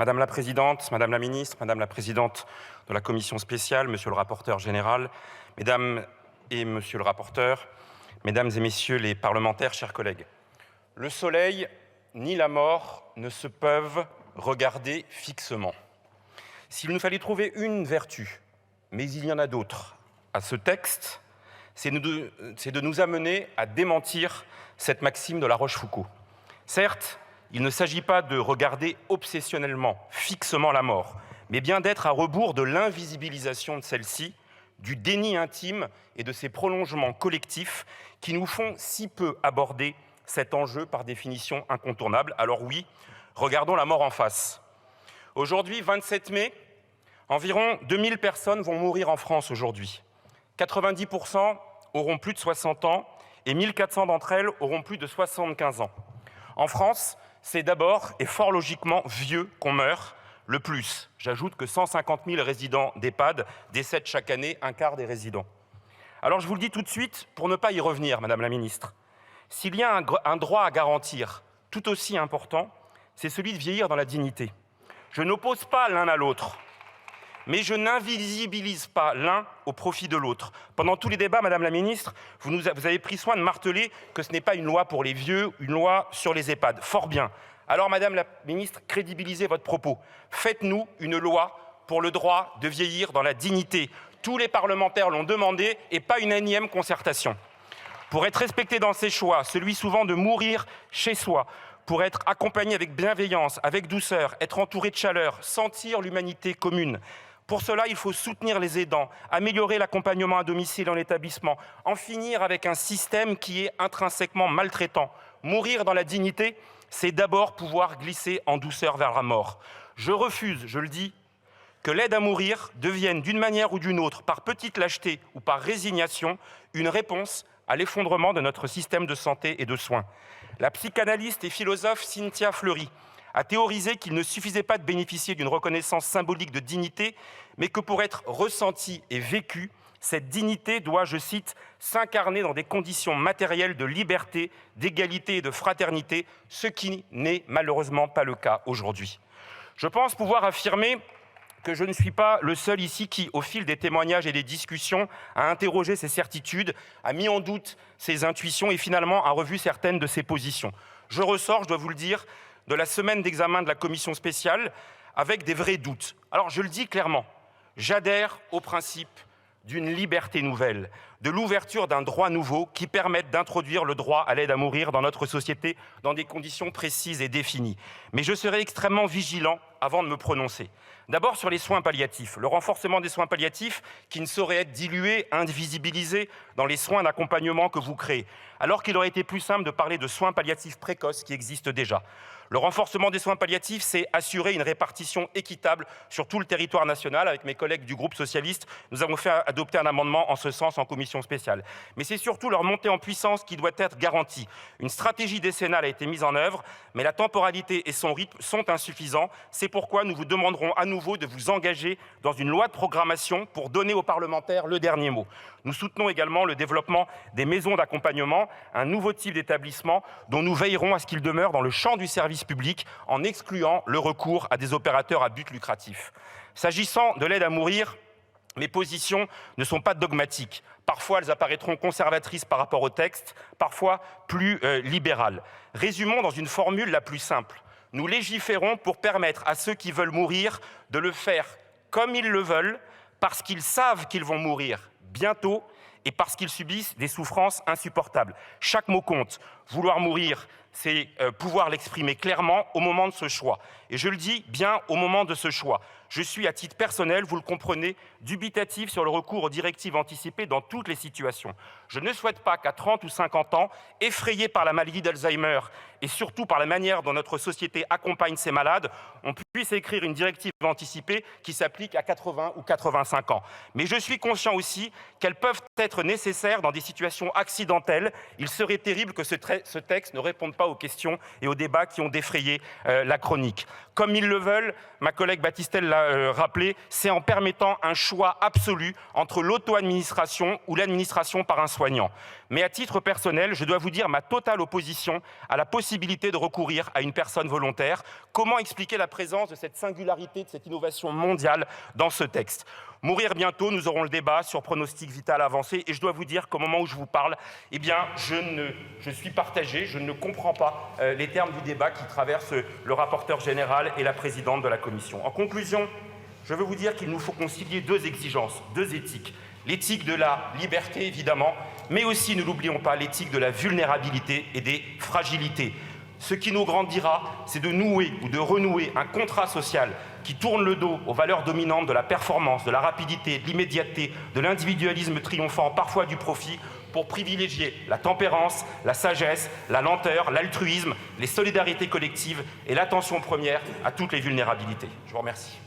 Madame la Présidente, Madame la Ministre, Madame la Présidente de la Commission spéciale, Monsieur le rapporteur général, Mesdames et Monsieur le rapporteur, Mesdames et Messieurs les parlementaires, chers collègues. Le soleil ni la mort ne se peuvent regarder fixement. S'il nous fallait trouver une vertu, mais il y en a d'autres, à ce texte, c'est de nous amener à démentir cette maxime de La Rochefoucauld. Certes, il ne s'agit pas de regarder obsessionnellement, fixement la mort, mais bien d'être à rebours de l'invisibilisation de celle-ci, du déni intime et de ces prolongements collectifs qui nous font si peu aborder cet enjeu par définition incontournable. Alors oui, regardons la mort en face. Aujourd'hui, 27 mai, environ 2000 personnes vont mourir en France aujourd'hui. 90% auront plus de 60 ans et 1400 d'entre elles auront plus de 75 ans. En France, c'est d'abord et fort logiquement vieux qu'on meurt le plus. J'ajoute que 150 000 résidents d'EHPAD décèdent chaque année, un quart des résidents. Alors je vous le dis tout de suite, pour ne pas y revenir, Madame la Ministre, s'il y a un droit à garantir tout aussi important, c'est celui de vieillir dans la dignité. Je n'oppose pas l'un à l'autre, mais je n'invisibilise pas l'un au profit de l'autre. Pendant tous les débats, Madame la Ministre, vous avez pris soin de marteler que ce n'est pas une loi pour les vieux, une loi sur les EHPAD. Fort bien. Alors, Madame la Ministre, crédibilisez votre propos. Faites-nous une loi pour le droit de vieillir dans la dignité. Tous les parlementaires l'ont demandé et pas une énième concertation. Pour être respecté dans ses choix, celui souvent de mourir chez soi, pour être accompagné avec bienveillance, avec douceur, être entouré de chaleur, sentir l'humanité commune. Pour cela, il faut soutenir les aidants, améliorer l'accompagnement à domicile en établissement, en finir avec un système qui est intrinsèquement maltraitant. Mourir dans la dignité, c'est d'abord pouvoir glisser en douceur vers la mort. Je refuse, je le dis, que l'aide à mourir devienne d'une manière ou d'une autre, par petite lâcheté ou par résignation, une réponse à l'effondrement de notre système de santé et de soins. La psychanalyste et philosophe Cynthia Fleury a théorisé qu'il ne suffisait pas de bénéficier d'une reconnaissance symbolique de dignité, mais que pour être ressentie et vécue, cette dignité doit, je cite, s'incarner dans des conditions matérielles de liberté, d'égalité et de fraternité, ce qui n'est malheureusement pas le cas aujourd'hui. Je pense pouvoir affirmer que je ne suis pas le seul ici qui, au fil des témoignages et des discussions, a interrogé ses certitudes, a mis en doute ses intuitions et finalement a revu certaines de ses positions. Je ressors, je dois vous le dire, de la semaine d'examen de la commission spéciale avec des vrais doutes. Alors je le dis clairement, j'adhère au principe d'une liberté nouvelle, de l'ouverture d'un droit nouveau qui permette d'introduire le droit à l'aide à mourir dans notre société dans des conditions précises et définies. Mais je serai extrêmement vigilant avant de me prononcer. D'abord sur les soins palliatifs, le renforcement des soins palliatifs qui ne saurait être dilué, invisibilisé dans les soins d'accompagnement que vous créez, alors qu'il aurait été plus simple de parler de soins palliatifs précoces qui existent déjà. Le renforcement des soins palliatifs, c'est assurer une répartition équitable sur tout le territoire national. Avec mes collègues du groupe socialiste, nous avons fait adopter un amendement en ce sens en commission spéciale. Mais c'est surtout leur montée en puissance qui doit être garantie. Une stratégie décennale a été mise en œuvre, mais la temporalité et son rythme sont insuffisants. C'est pourquoi nous vous demanderons à nouveau de vous engager dans une loi de programmation pour donner aux parlementaires le dernier mot. Nous soutenons également le développement des maisons d'accompagnement, un nouveau type d'établissement dont nous veillerons à ce qu'il demeure dans le champ du service public en excluant le recours à des opérateurs à but lucratif. S'agissant de l'aide à mourir, mes positions ne sont pas dogmatiques. Parfois, elles apparaîtront conservatrices par rapport au texte, parfois plus libérales. Résumons dans une formule la plus simple. Nous légiférons pour permettre à ceux qui veulent mourir de le faire comme ils le veulent, parce qu'ils savent qu'ils vont mourir bientôt et parce qu'ils subissent des souffrances insupportables. Chaque mot compte. Vouloir mourir, c'est pouvoir l'exprimer clairement au moment de ce choix. Et je le dis bien au moment de ce choix. Je suis, à titre personnel, vous le comprenez, dubitatif sur le recours aux directives anticipées dans toutes les situations. Je ne souhaite pas qu'à 30 ou 50 ans, effrayés par la maladie d'Alzheimer et surtout par la manière dont notre société accompagne ces malades, on puisse écrire une directive anticipée qui s'applique à 80 ou 85 ans. Mais je suis conscient aussi qu'elles peuvent être nécessaires dans des situations accidentelles. Il serait terrible que ce texte ne réponde pas aux questions et aux débats qui ont défrayé la chronique. Comme ils le veulent, ma collègue Battistel l'a rappelé, c'est en permettant un choix absolu entre l'auto-administration ou l'administration par un soignant. Mais à titre personnel, je dois vous dire ma totale opposition à la possibilité de recourir à une personne volontaire. Comment expliquer la présence de cette singularité, de cette innovation mondiale dans ce texte ? Mourir bientôt, nous aurons le débat sur pronostic vital avancé et je dois vous dire qu'au moment où je vous parle, eh bien, je suis partagé, je ne comprends pas les termes du débat qui traversent le rapporteur général et la présidente de la commission. En conclusion, je veux vous dire qu'il nous faut concilier deux exigences, deux éthiques. L'éthique de la liberté, évidemment, mais aussi, ne l'oublions pas, l'éthique de la vulnérabilité et des fragilités. Ce qui nous grandira, c'est de nouer ou de renouer un contrat social qui tourne le dos aux valeurs dominantes de la performance, de la rapidité, de l'immédiateté, de l'individualisme triomphant, parfois du profit, pour privilégier la tempérance, la sagesse, la lenteur, l'altruisme, les solidarités collectives et l'attention première à toutes les vulnérabilités. Je vous remercie.